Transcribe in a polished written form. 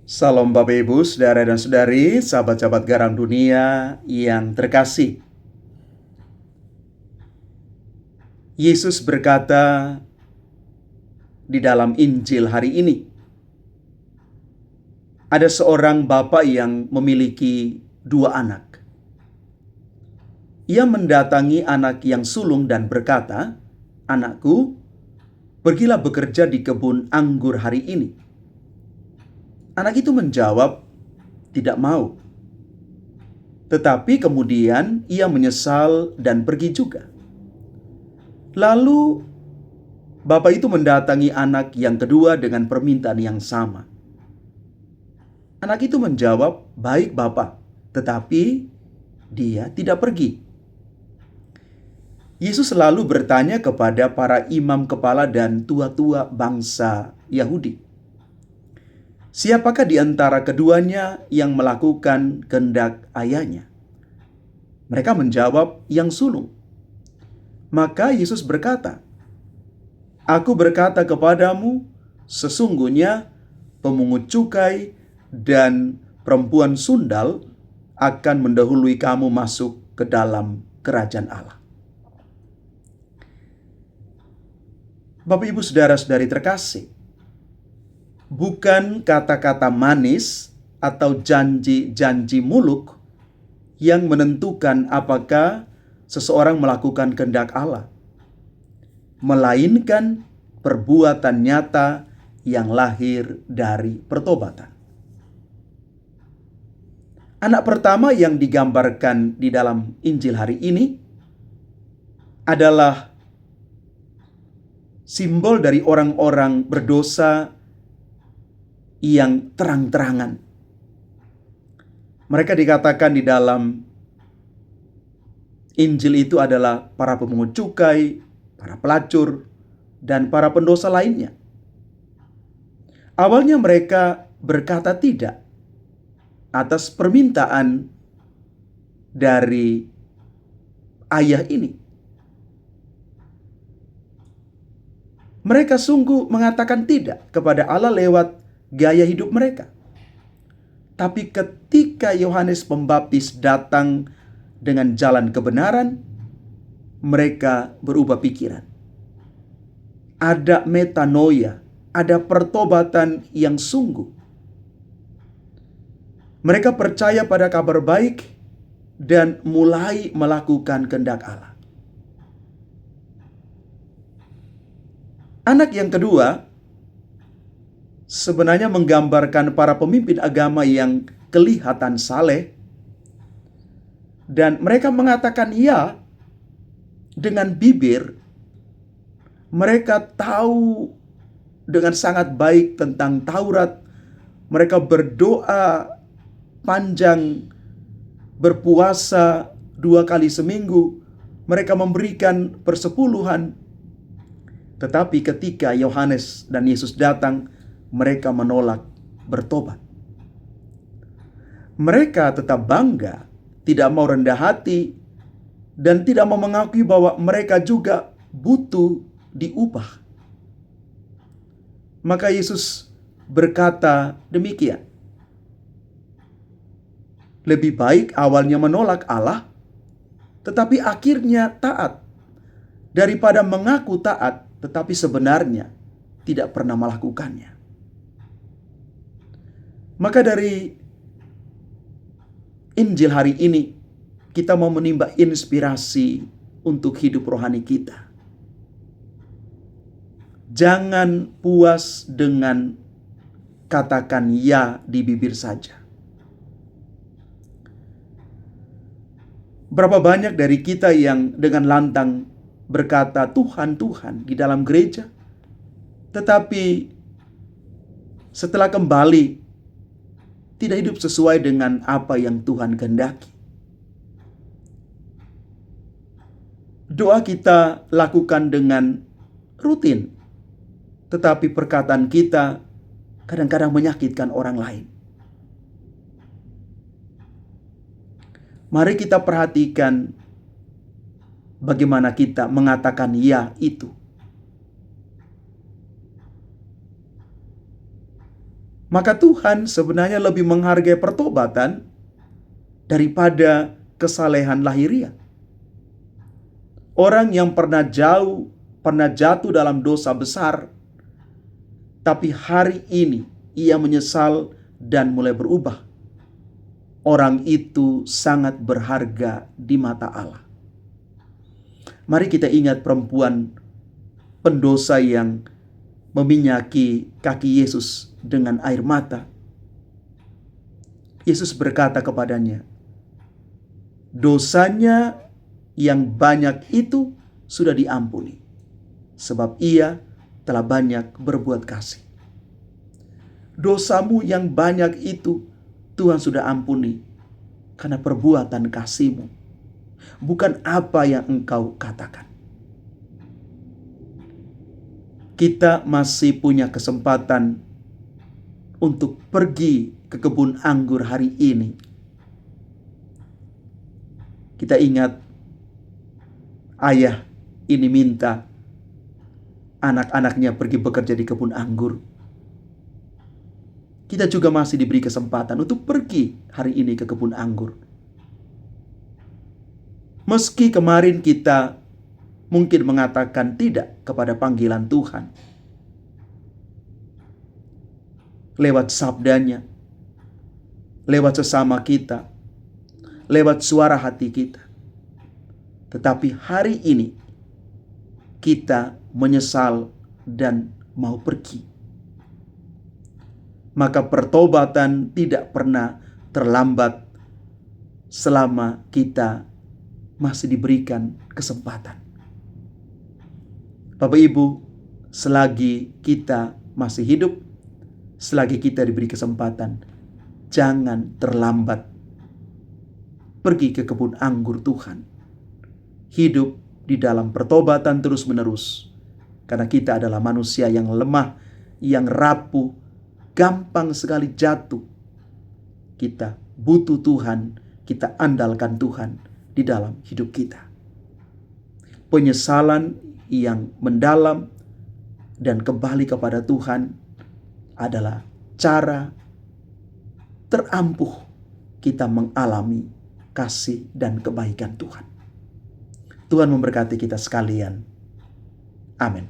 Salam Bapak Ibu, Saudara dan Saudari, sahabat-sahabat Garam Dunia yang terkasih. Yesus berkata di dalam Injil hari ini, ada seorang bapak yang memiliki 2 anak. Ia mendatangi anak yang sulung dan berkata, "Anakku, pergilah bekerja di kebun anggur hari ini." Anak itu menjawab, "Tidak mau." Tetapi kemudian ia menyesal dan pergi juga. Lalu bapak itu mendatangi anak yang kedua dengan permintaan yang sama. Anak itu menjawab, "Baik Bapak," tetapi dia tidak pergi. Yesus selalu bertanya kepada para imam kepala dan tua-tua bangsa Yahudi, siapakah di antara keduanya yang melakukan kehendak ayahnya? Mereka menjawab, "Yang sulung." Maka Yesus berkata, "Aku berkata kepadamu, sesungguhnya pemungut cukai dan perempuan sundal akan mendahului kamu masuk ke dalam kerajaan Allah." Bapak Ibu Saudara-saudari terkasih, bukan kata-kata manis atau janji-janji muluk yang menentukan apakah seseorang melakukan kehendak Allah, melainkan perbuatan nyata yang lahir dari pertobatan. Anak pertama yang digambarkan di dalam Injil hari ini adalah simbol dari orang-orang berdosa yang terang-terangan. Mereka dikatakan di dalam Injil itu adalah para pemungut cukai, para pelacur, dan para pendosa lainnya. Awalnya mereka berkata tidak atas permintaan dari ayah ini. Mereka sungguh mengatakan tidak kepada Allah lewat gaya hidup mereka. Tapi ketika Yohanes Pembaptis datang dengan jalan kebenaran, mereka berubah pikiran. Ada metanoia, ada pertobatan yang sungguh. Mereka percaya pada kabar baik dan mulai melakukan kehendak Allah. Anak yang kedua sebenarnya menggambarkan para pemimpin agama yang kelihatan saleh, dan mereka mengatakan ya dengan bibir. Mereka tahu dengan sangat baik tentang Taurat. Mereka berdoa panjang, berpuasa 2 kali seminggu. Mereka memberikan persepuluhan. Tetapi ketika Yohanes dan Yesus datang, mereka menolak bertobat. Mereka tetap bangga, tidak mau rendah hati, dan tidak mau mengakui bahwa mereka juga butuh diubah. Maka Yesus berkata demikian, lebih baik awalnya menolak Allah, tetapi akhirnya taat, daripada mengaku taat, tetapi sebenarnya tidak pernah melakukannya. Maka dari Injil hari ini, kita mau menimba inspirasi untuk hidup rohani kita. Jangan puas dengan katakan ya di bibir saja. Berapa banyak dari kita yang dengan lantang berkata Tuhan, Tuhan di dalam gereja, tetapi setelah kembali tidak hidup sesuai dengan apa yang Tuhan kehendaki. Doa kita lakukan dengan rutin, tetapi perkataan kita kadang-kadang menyakitkan orang lain. Mari kita perhatikan bagaimana kita mengatakan ya itu. Maka Tuhan sebenarnya lebih menghargai pertobatan daripada kesalehan lahiriah. Orang yang pernah jatuh dalam dosa besar, tapi hari ini ia menyesal dan mulai berubah. Orang itu sangat berharga di mata Allah. Mari kita ingat perempuan pendosa yang meminyaki kaki Yesus dengan air mata. Yesus berkata kepadanya, dosanya yang banyak itu sudah diampuni, sebab ia telah banyak berbuat kasih. Dosamu yang banyak itu Tuhan sudah ampuni karena perbuatan kasih-Mu, bukan apa yang engkau katakan. Kita masih punya kesempatan untuk pergi ke kebun anggur hari ini. Kita ingat ayah ini minta anak-anaknya pergi bekerja di kebun anggur. Kita juga masih diberi kesempatan untuk pergi hari ini ke kebun anggur. Meski kemarin kita mungkin mengatakan tidak kepada panggilan Tuhan, lewat sabdanya, lewat sesama kita, lewat suara hati kita. Tetapi hari ini kita menyesal dan mau pergi. Maka pertobatan tidak pernah terlambat selama kita masih diberikan kesempatan. Bapak Ibu, selagi kita masih hidup, selagi kita diberi kesempatan, jangan terlambat pergi ke kebun anggur Tuhan. Hidup di dalam pertobatan terus-menerus, karena kita adalah manusia yang lemah, yang rapuh, gampang sekali jatuh. Kita butuh Tuhan, kita andalkan Tuhan di dalam hidup kita. Penyesalan yang mendalam dan kembali kepada Tuhan adalah cara terampuh kita mengalami kasih dan kebaikan Tuhan. Tuhan memberkati kita sekalian. Amin.